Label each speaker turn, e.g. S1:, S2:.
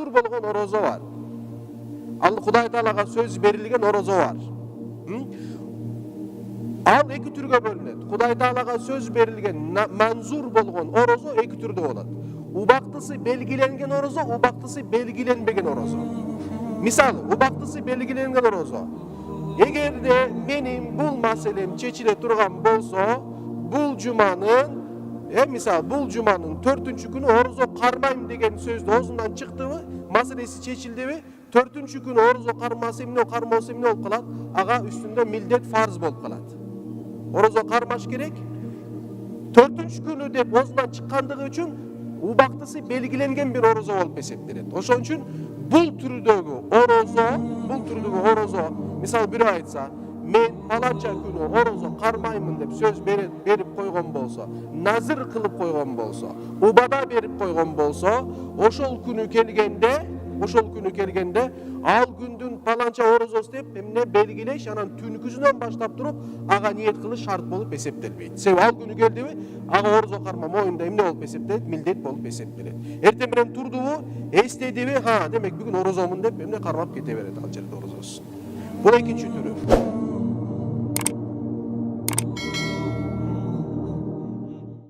S1: manzur болгон орозо бар. Ал Кудай Таалага сөз берилген орозо бар. Ал эки түргө бөлүнөт. Кудай Таалага сөз берилген манзур болгон орозо эки түрдө болот. Убактысы белгиленген орозо, убактысы белгиленбеген орозо. Мисалы, убактысы белгиленген орозо. Эгерде менин бул маселем чечиле турган болсо, бул жуманын мисалы бул жуманын 4-чү күнү орозо кармайм деген сөз оозундан чыктыбы, маселеси чечилдиби, 4-чү күнү орозо кармаса эмне, кармаса эмне болуп калат? Ага үстүндө милдет фарз болуп калат. Орозо кармаш керек. 4-чү күнү деп оозундан чыккандыгы үчүн убактысы белгиленген бир орозо болуп эсептелет. Ошон үчүн бул түрдөгү орозо, мисалы бирөө айтса, мен паланча күнү орозо кармаймын деп сөз берип койгон болсо, назыр кылып койгон болсо, убада берип койгон болсо, ошол күнү келгенде ал күндүн паланча орозосу деп эмне белгилеш, анан түнкүсүнөн баштап туруп ага ниет кылыш шарт болуп эсептелбейт. Себеби ал күнү келдиби, ага орозо карма моюнда эмне болуп эсептелет? Милдет болуп эсептелет. Эртең менен турдубу, эстедиби, демек бүгүн орозомун деп эмне кармап кете берет ал жерде орозосун. Бул экинчи түрү.